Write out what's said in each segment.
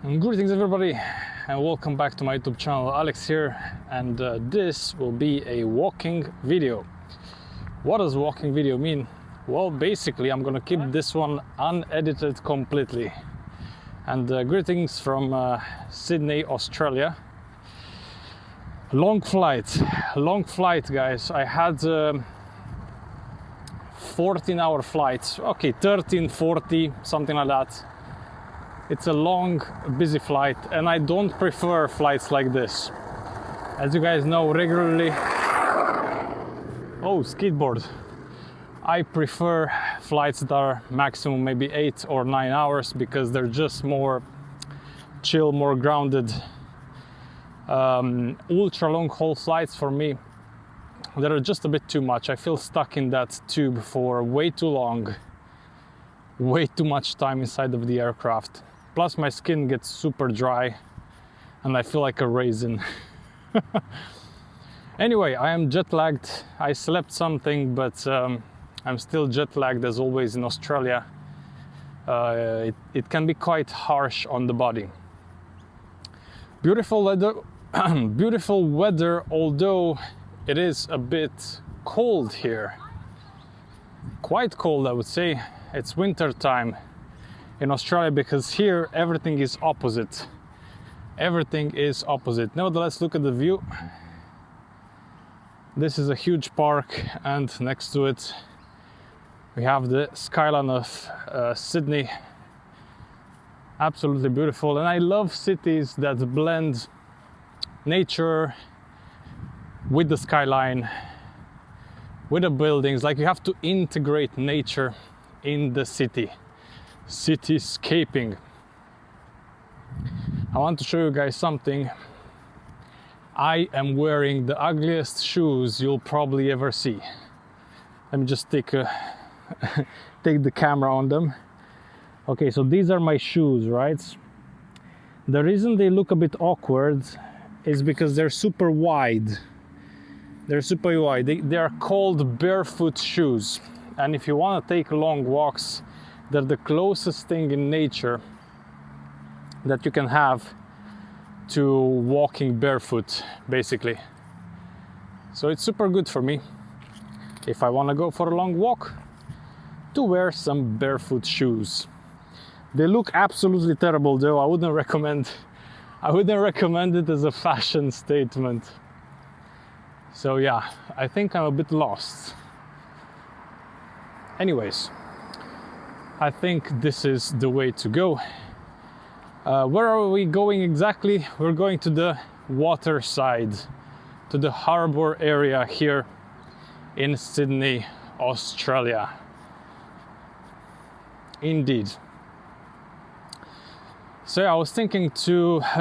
Greetings everybody and welcome back to my YouTube channel. Alex here, and this will be a walking video. What does walking video mean? Well, basically I'm gonna keep this one unedited completely. And greetings from Sydney, Australia. Long flight guys. I had 14-hour flights, okay, 13, 40, something like that. It's a long, busy flight, and I don't prefer flights like this. As you guys know, regularly... Oh, skateboard. I prefer flights that are maximum maybe 8 or 9 hours because they're just more chill, more grounded. Ultra long haul flights for me, that are just a bit too much. I feel stuck in that tube for way too long, way too much time inside of the aircraft. Plus my skin gets super dry and I feel like a raisin. Anyway, I am jet lagged. I slept something, but I'm still jet lagged as always in Australia. It can be quite harsh on the body. Beautiful weather, beautiful weather, although it is a bit cold here. Quite cold, I would say. It's winter time in Australia because here everything is opposite. Everything is opposite. Nevertheless, look at the view. This is a huge park, and next to it we have the skyline of Sydney. Absolutely beautiful, and I love cities that blend nature with the skyline, with the buildings. Like, you have to integrate nature in the cityscaping. I want to show you guys something. I am wearing the ugliest shoes you'll probably ever see. Let me just take the camera on them. Okay, so these are my shoes, right? The reason they look a bit awkward is because they're super wide. They're super wide. They are called barefoot shoes. And if you want to take long walks, they're the closest thing in nature that you can have to walking barefoot, basically. So it's super good for me, if I want to go for a long walk, to wear some barefoot shoes. They look absolutely terrible though. I wouldn't recommend it as a fashion statement. So yeah, I think I'm a bit lost. Anyways, I think this is the way to go. Where are we going exactly? We're going to the water side, to the harbor area here in Sydney, Australia. Indeed. So yeah, I was thinking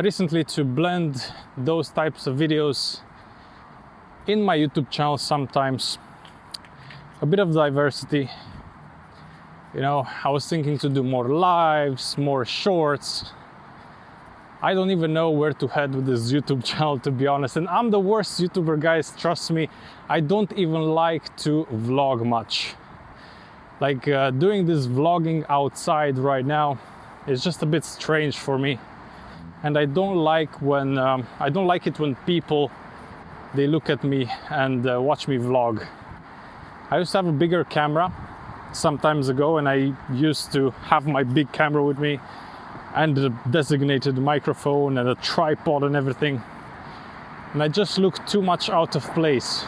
recently to blend those types of videos in my YouTube channel sometimes. A bit of diversity. You know, I was thinking to do more lives, more shorts. I don't even know where to head with this YouTube channel, to be honest. And I'm the worst YouTuber, guys, trust me. I don't even like to vlog much. Like doing this vlogging outside right now is just a bit strange for me. And I don't like it when people, they look at me and watch me vlog. I used to have a bigger camera some times ago, and I used to have my big camera with me and a designated microphone and a tripod and everything, and I just looked too much out of place.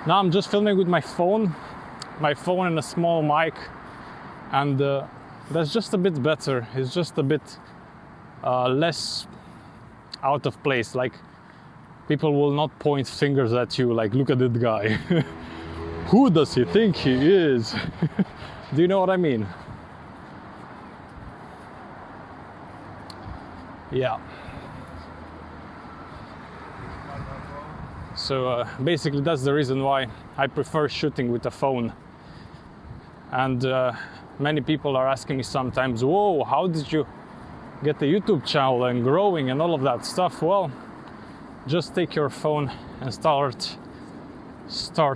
Now I'm just filming with my phone and a small mic, and that's just a bit better. It's just a bit less out of place. Like, people will not point fingers at you like, look at that guy. Who does he think he is? Do you know what I mean? Yeah. So basically that's the reason why I prefer shooting with a phone. And many people are asking me sometimes, whoa, how did you get a YouTube channel and growing and all of that stuff? Well, just take your phone and start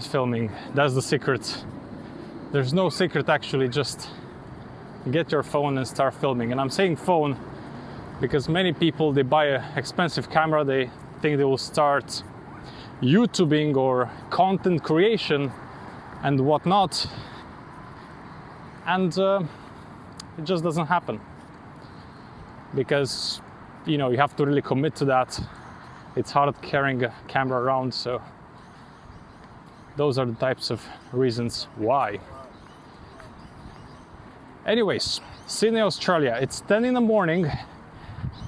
filming. That's the secret. There's no secret, actually. Just get your phone and start filming. And I'm saying phone because many people, they buy an expensive camera, they think they will start YouTubing or content creation and whatnot, and it just doesn't happen, because you know, you have to really commit to that. It's hard carrying a camera around, so those are the types of reasons why. Anyways, Sydney, Australia. It's 10 in the morning,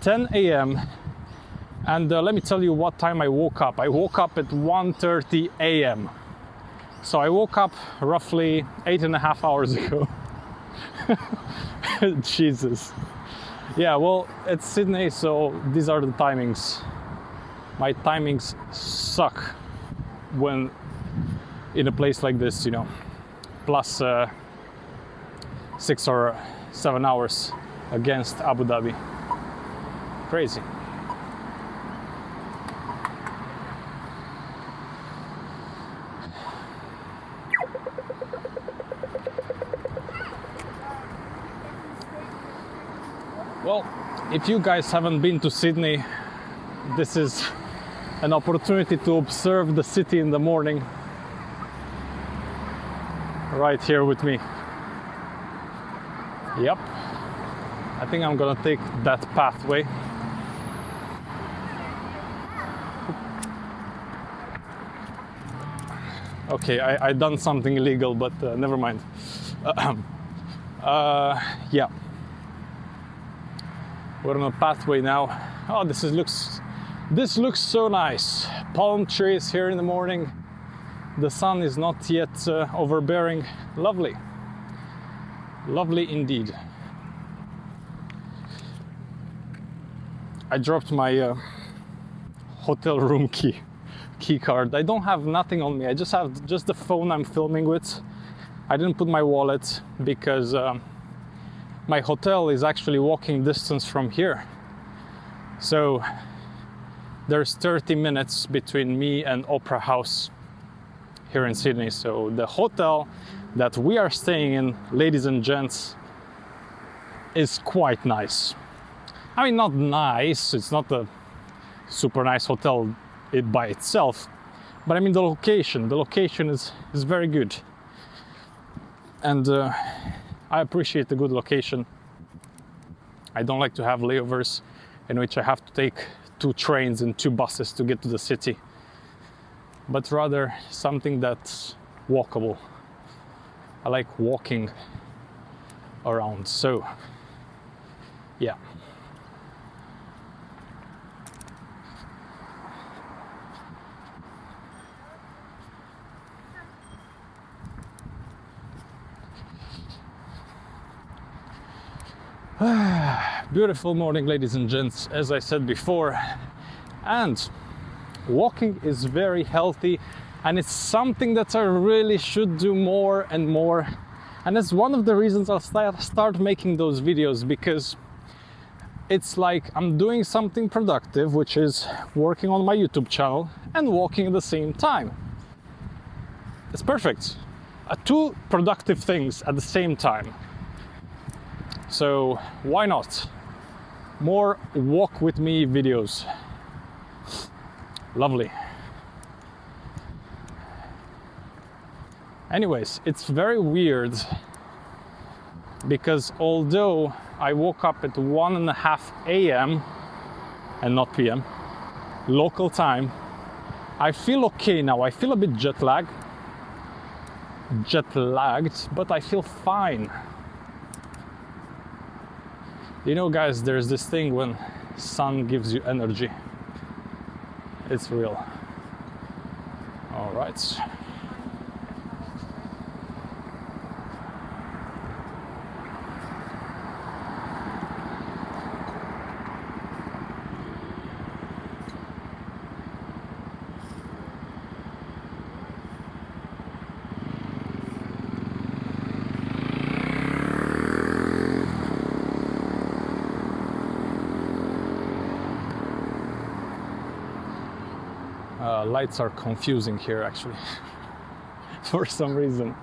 10 a.m. And let me tell you what time I woke up. I woke up at 1:30 a.m. So I woke up roughly 8.5 hours ago. Jesus. Yeah, well, it's Sydney, so these are the timings. My timings suck when in a place like this, you know, plus 6 or 7 hours against Abu Dhabi. Crazy. Well, if you guys haven't been to Sydney, this is an opportunity to observe the city in the morning. Right here with me. Yep. I think I'm gonna take that pathway. Okay, I done something illegal, but never mind. Yeah. We're on a pathway now. Oh, this looks so nice. Palm trees here in the morning. The sun is not yet overbearing. Lovely. Lovely indeed. I dropped my hotel room key card. I don't have nothing on me. I just have the phone I'm filming with. I didn't put my wallet because my hotel is actually walking distance from here. So there's 30 minutes between me and Opera House here in Sydney. So the hotel that we are staying in, ladies and gents, is quite nice. I mean, not nice, it's not a super nice hotel by itself, but I mean the location is very good. And I appreciate the good location. I don't like to have layovers in which I have to take 2 trains and 2 buses to get to the city, but rather something that's walkable. I like walking around, so yeah. Beautiful morning, ladies and gents, as I said before, and walking is very healthy, and it's something that I really should do more and more, and it's one of the reasons I'll start making those videos, because it's like I'm doing something productive, which is working on my YouTube channel and walking at the same time. It's perfect. 2 productive things at the same time. So why not? More walk with me videos. Lovely. Anyways, it's very weird because although I woke up at 1:30 a.m. and not p.m. local time, I feel okay now. I feel a bit jet lagged, but I feel fine. You know, guys, there's this thing when sun gives you energy. It's real. All right. Lights are confusing here, actually, for some reason.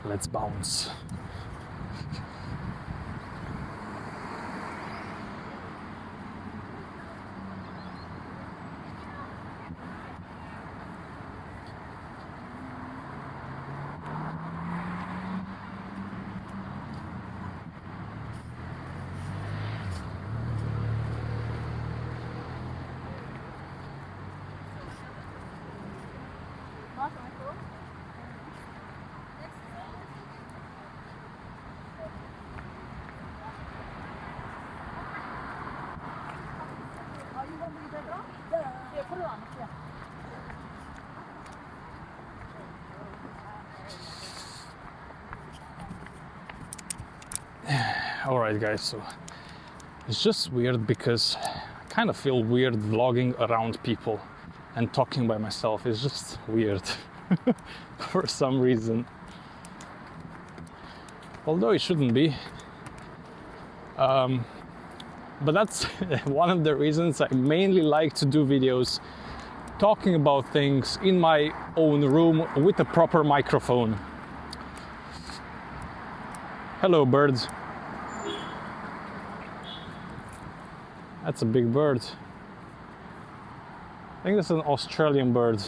Let's bounce. Alright guys, so it's just weird because I kind of feel weird vlogging around people and talking by myself. It's just weird for some reason. Although it shouldn't be. But that's one of the reasons I mainly like to do videos talking about things in my own room with a proper microphone. Hello birds. That's a big bird. I think that's an Australian bird.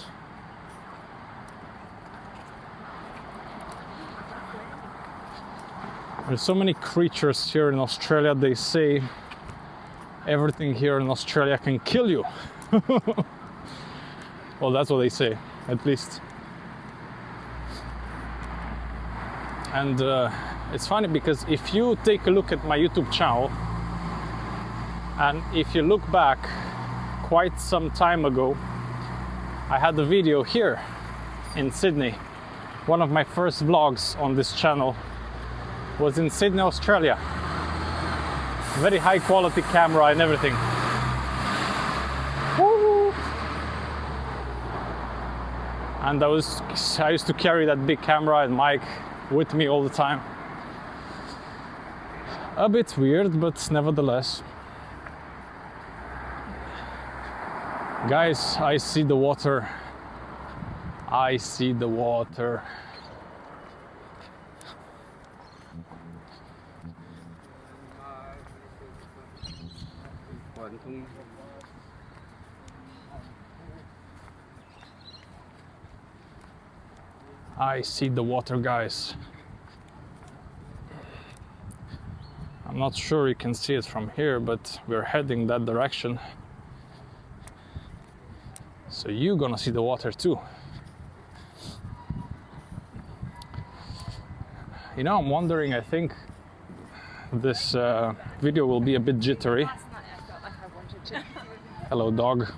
There's so many creatures here in Australia. They say everything here in Australia can kill you. Well, that's what they say, at least. And it's funny because if you take a look at my YouTube channel, and if you look back quite some time ago, I had a video here in Sydney. One of my first vlogs on this channel was in Sydney, Australia. Very high quality camera and everything. Woo! And I used to carry that big camera and mic with me all the time. A bit weird, but nevertheless. Guys, I see the water. I see the water. I see the water, guys. I'm not sure you can see it from here, but we're heading that direction. So you're gonna see the water too. You know, I'm wondering, I think this video will be a bit jittery. Hello, dog.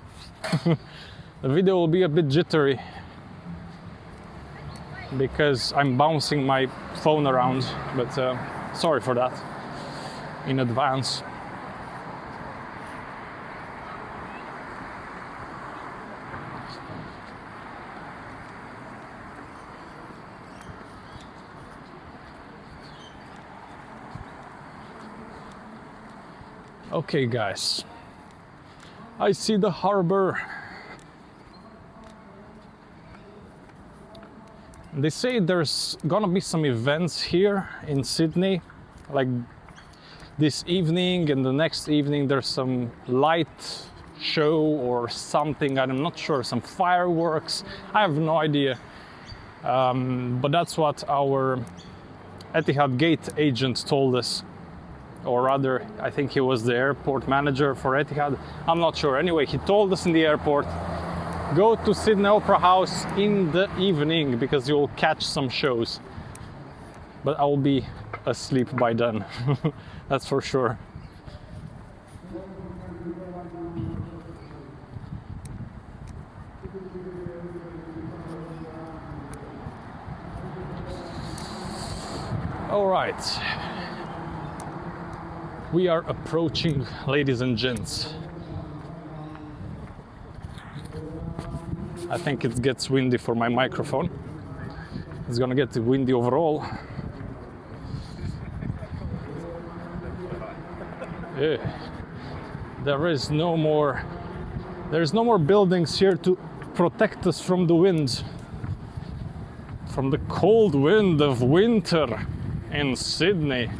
The video will be a bit jittery because I'm bouncing my phone around, but sorry for that in advance. Okay guys, I see the harbor. They say there's gonna be some events here in Sydney, like this evening and the next evening there's some light show or something, I'm not sure, some fireworks, I have no idea. But that's what our Etihad gate agent told us. Or rather, I think he was the airport manager for Etihad. I'm not sure. Anyway, he told us in the airport, go to Sydney Opera House in the evening because you'll catch some shows. But I'll be asleep by then. That's for sure. All right. We are approaching, ladies and gents. I think it gets windy for my microphone. It's gonna get windy overall. Yeah. There's no more buildings here to protect us from the wind. from the cold wind of winter in Sydney.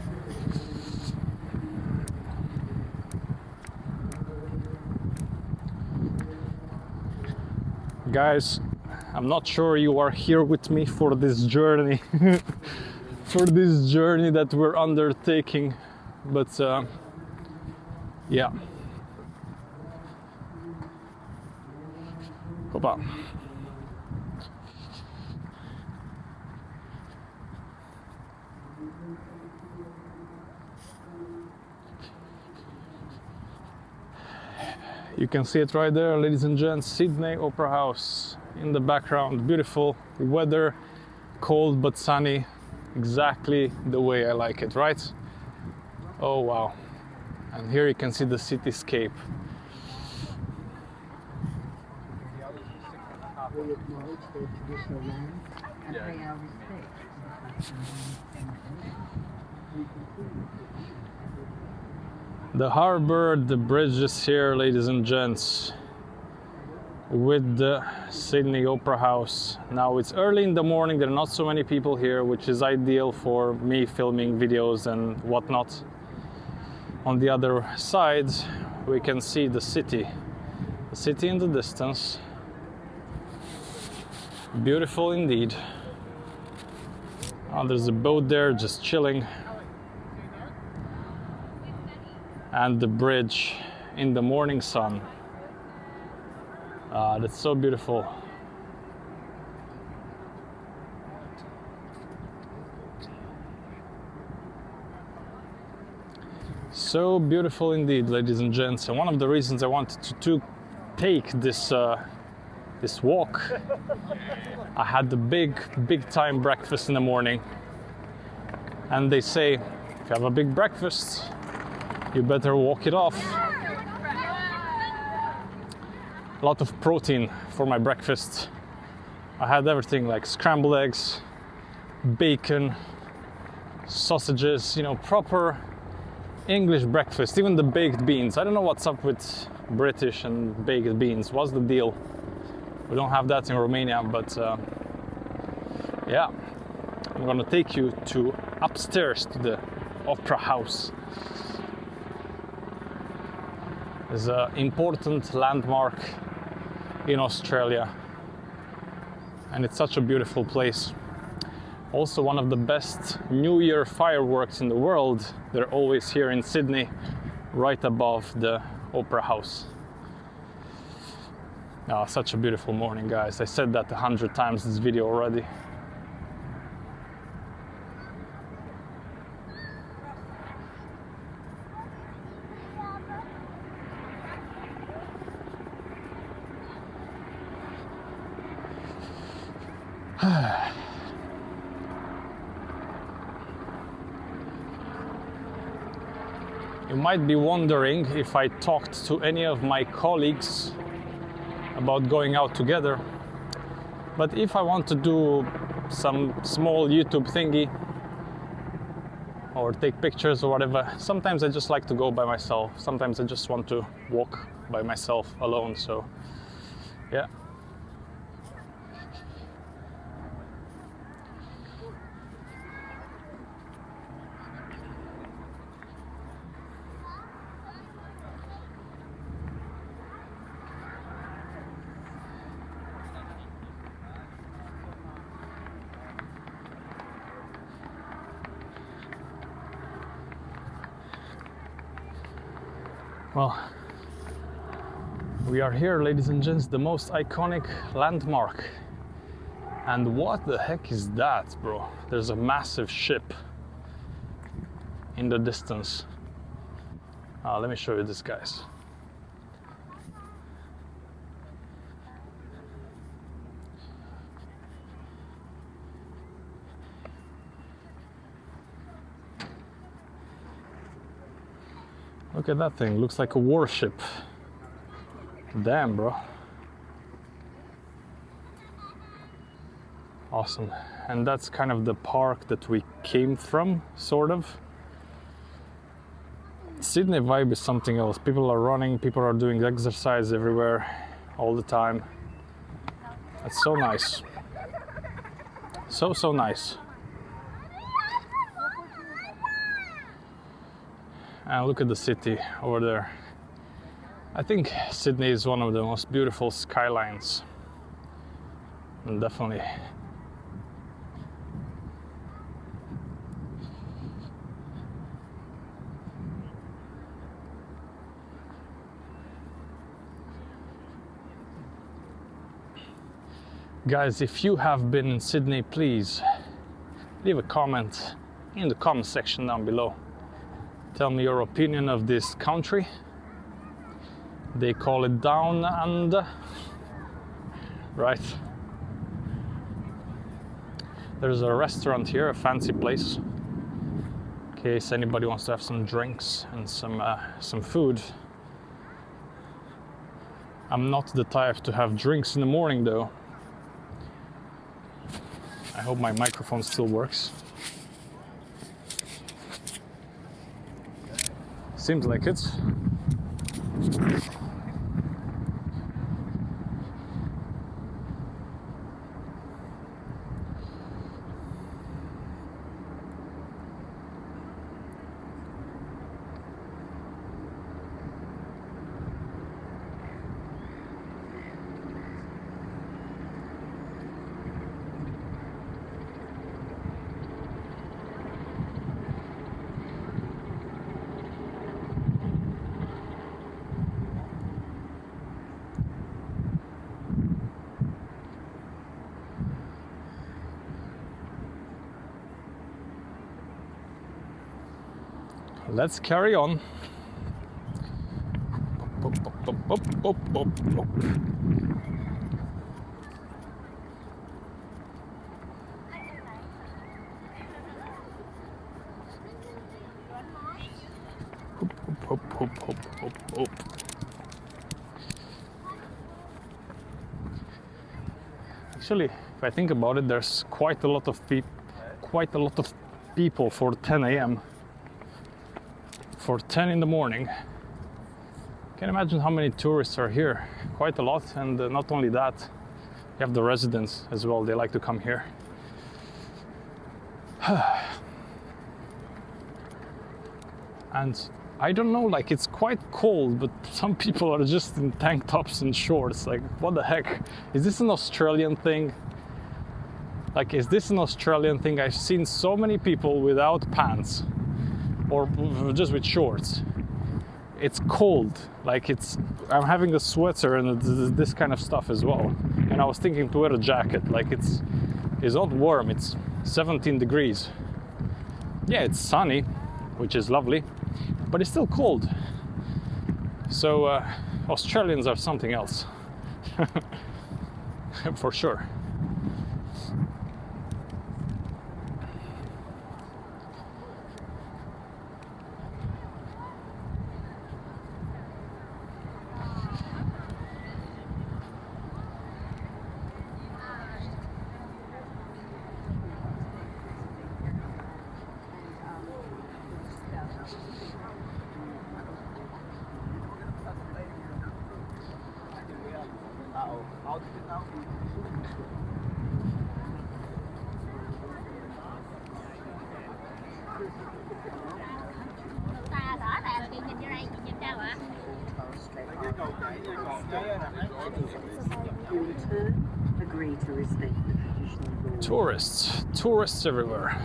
Guys, I'm not sure you are here with me for this journey, for this journey that we're undertaking, but yeah. Hoppa. You can see it right there, ladies and gents, Sydney Opera House in the background. Beautiful weather, cold but sunny, exactly the way I like it, right? Oh wow. And here you can see the cityscape. We acknowledge their traditional lands and pay our respects. The harbor, the bridge is here, ladies and gents, with the Sydney Opera House. Now it's early in the morning, there are not so many people here, which is ideal for me filming videos and whatnot. On the other side, we can see the city in the distance. Beautiful indeed. Oh, there's a boat there just chilling. And the bridge in the morning sun. That's so beautiful. So beautiful indeed, ladies and gents. And one of the reasons I wanted to take this this walk, I had the big time breakfast in the morning. And they say, if you have a big breakfast, you better walk it off. A lot of protein for my breakfast. I had everything like scrambled eggs, bacon, sausages, you know, proper English breakfast, even the baked beans. I don't know what's up with British and baked beans. What's the deal? We don't have that in Romania, but yeah. I'm gonna take you to upstairs to the Opera House. It's an important landmark in Australia, and it's such a beautiful place. Also one of the best New Year fireworks in the world. They're always here in Sydney, right above the Opera House. Oh, such a beautiful morning, guys. I said that 100 times in this video already. You might be wondering if I talked to any of my colleagues about going out together. But if I want to do some small YouTube thingy or take pictures or whatever, sometimes I just like to go by myself. Sometimes I just want to walk by myself alone. So yeah. Well, we are here, ladies and gents, the most iconic landmark. And what the heck is that, bro? There's a massive ship in the distance. Let me show you this, guys. Look at that thing, looks like a warship. Damn, bro. Awesome. And that's kind of the park that we came from, sort of. Sydney vibe is something else. People are running, people are doing exercise everywhere, all the time. That's so nice. So nice. And look at the city over there. I think Sydney is one of the most beautiful skylines. And definitely. Guys, if you have been in Sydney, please leave a comment in the comment section down below. Tell me your opinion of this country. They call it Down Under, right? There's a restaurant here, a fancy place, in case anybody wants to have some drinks and some food. I'm not the type to have drinks in the morning though. I hope my microphone still works. Seems like it. Let's carry on. Actually, if I think about it, there's quite a lot of people for 10 a.m. For 10 in the morning. Can you imagine how many tourists are here? Quite a lot, and not only that, you have the residents as well. They like to come here. And I don't know, like, it's quite cold, but some people are just in tank tops and shorts. Like, what the heck? Is this an Australian thing? Like, is this an Australian thing? I've seen so many people without pants or just with shorts. It's cold, like I'm having a sweater and this kind of stuff as well. And I was thinking to wear a jacket, like it's not warm, it's 17 degrees. Yeah, it's sunny, which is lovely, but it's still cold. So Australians are something else, for sure. Agree to respect the traditional laws. Tourists everywhere.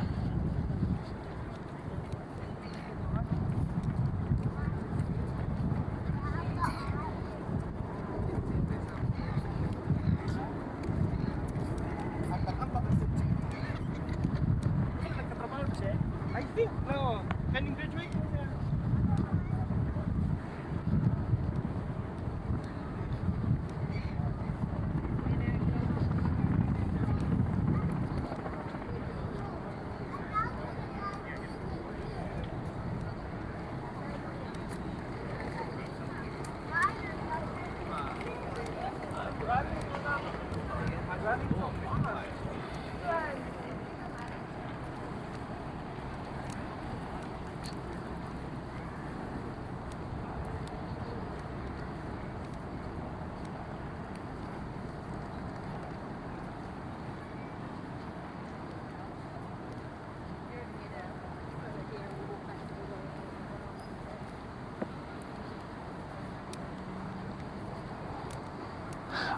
I think no. Can you graduate?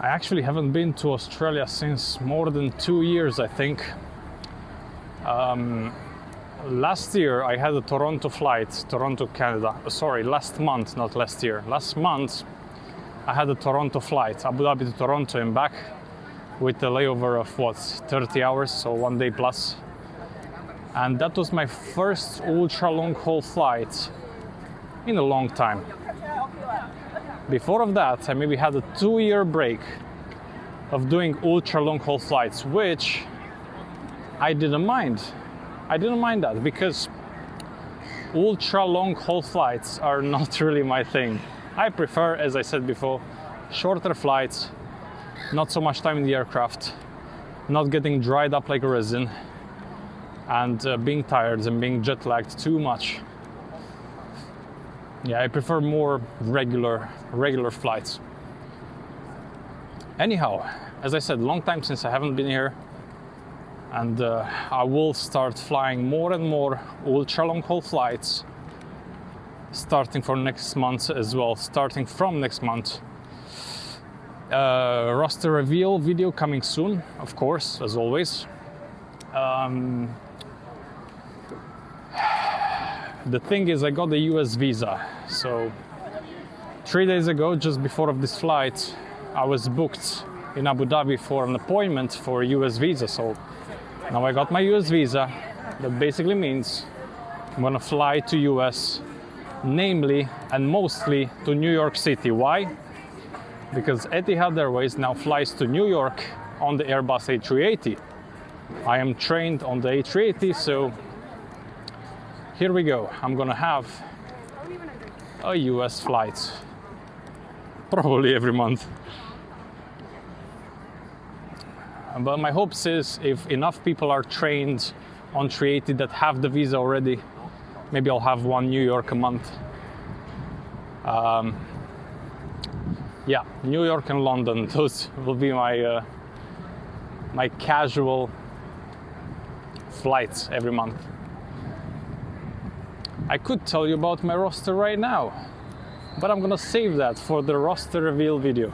I actually haven't been to Australia since more than 2 years, I think. Last year I had a Toronto flight, Toronto, Canada. Sorry, last month, not last year. Last month I had a Toronto flight, Abu Dhabi to Toronto and back, with a layover of what, 30 hours, so 1 day plus. And that was my first ultra long haul flight in a long time. Before of that, I maybe had a 2-year break of doing ultra long haul flights, which I didn't mind. I didn't mind that because ultra long haul flights are not really my thing. I prefer, as I said before, shorter flights, not so much time in the aircraft, not getting dried up like resin, and being tired and being jet lagged too much. Yeah, I prefer more regular flights. Anyhow, as I said, long time since I haven't been here, and I will start flying more and more ultra long haul flights starting from next month as well. Starting from next month. Roster reveal video coming soon, of course, as always. The thing is, I got the US visa, so 3 days ago, just before of this flight, I was booked in Abu Dhabi for an appointment for a US visa. So now I got my US visa. That basically means I'm gonna fly to US, namely and mostly to New York City. Why? Because Etihad Airways now flies to New York on the Airbus A380. I am trained on the A380, so here we go. I'm gonna have a US flight, probably every month. But my hopes is if enough people are trained on 380 that have the visa already, maybe I'll have one New York a month. Yeah, New York and London, those will be my my casual flights every month. I could tell you about my roster right now, but I'm gonna save that for the roster reveal video.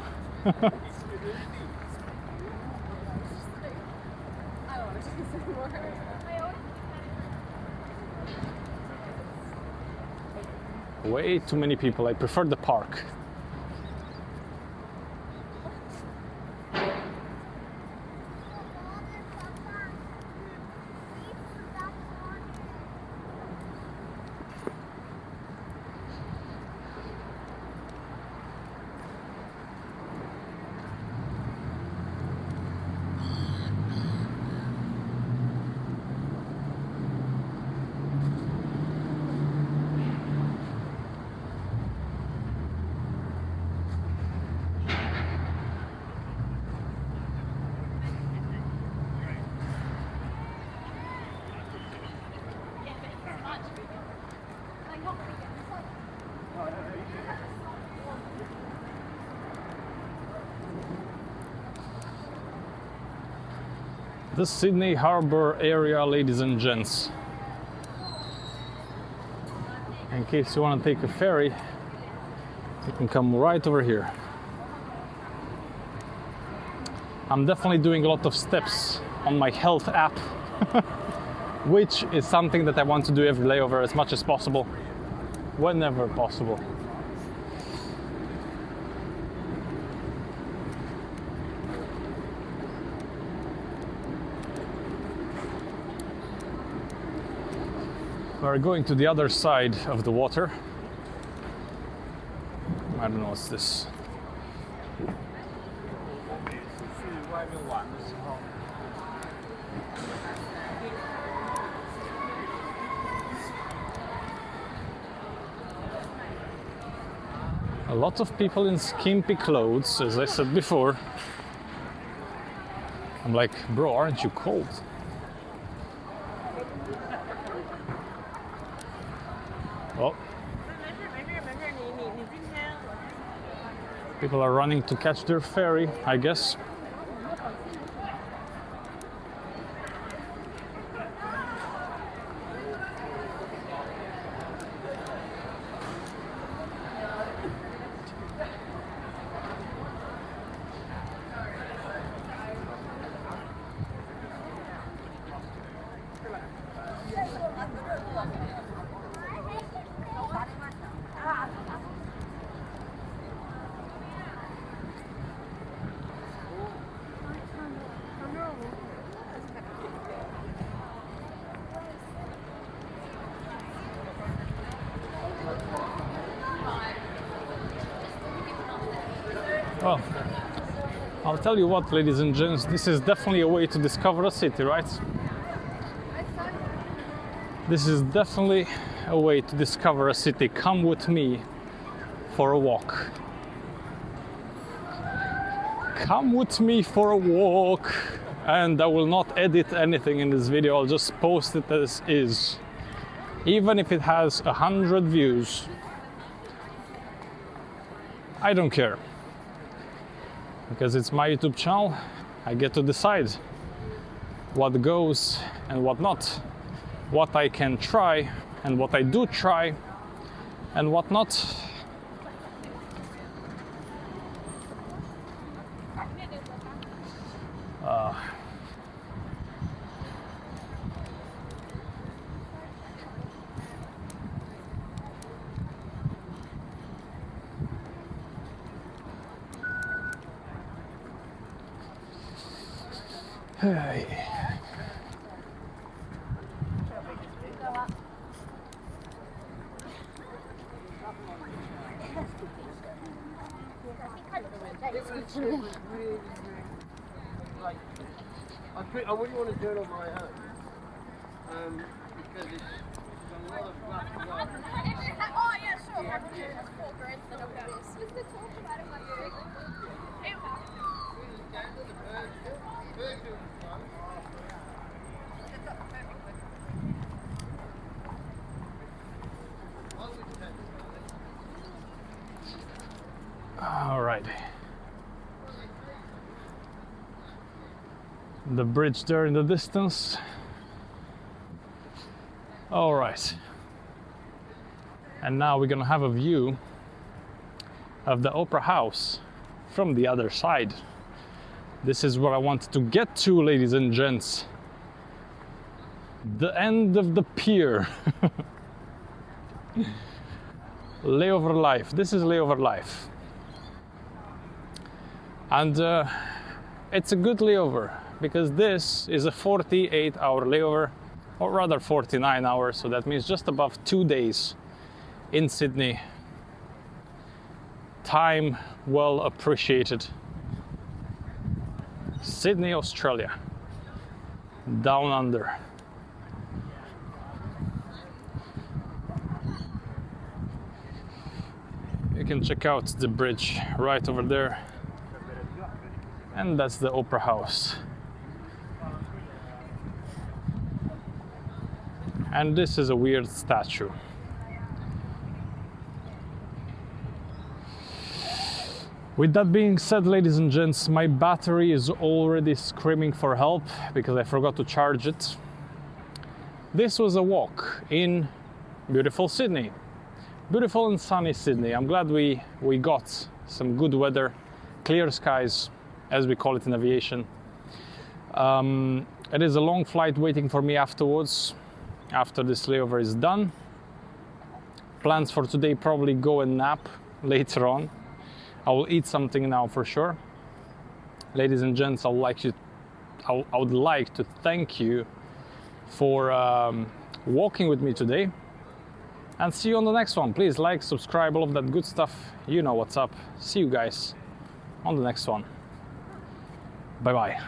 Way too many people. I prefer the park. The Sydney Harbour area, ladies and gents. In case you want to take a ferry, you can come right over here. I'm definitely doing a lot of steps on my health app, which is something that I want to do every layover as much as possible, whenever possible. We're going to the other side of the water. I don't know what's this. A lot of people in skimpy clothes, as I said before. I'm like, bro, aren't you cold? Oh. People are running to catch their ferry, I guess. Well, I'll tell you what, ladies and gents, this is definitely a way to discover a city, right? This is definitely a way to discover a city. Come with me for a walk. Come with me for a walk. And I will not edit anything in this video, I'll just post it as is. Even if it has 100 views, I don't care. Because it's my YouTube channel, I get to decide what goes and what not, what I can try and what I do try and what not. Hey. I wouldn't want to do it on my own. Because it's a lot of rough work. Oh yeah, sure. That's 4 grand than it is. Let's talk about it like All right. The bridge there in the distance. All right. And now we're gonna have a view of the Opera House from the other side. This is what I wanted to get to, ladies and gents. The end of the pier. Layover life. This is layover life. And it's a good layover because this is a 48-hour layover, or rather 49 hours, so that means just above 2 days in Sydney. Time well appreciated. Sydney, Australia. Down under. You can check out the bridge right over there. And that's the Opera House. And this is a weird statue. With that being said, ladies and gents, my battery is already screaming for help because I forgot to charge it. This was a walk in beautiful Sydney. Beautiful and sunny Sydney. I'm glad we got some good weather, clear skies, as we call it in aviation. It is a long flight waiting for me afterwards, after this layover is done. Plans for today, probably go and nap later on. I will eat something now for sure. Ladies and gents, I would like to thank you for walking with me today. And see you on the next one. Please like, subscribe, all of that good stuff. You know what's up. See you guys on the next one. Bye bye.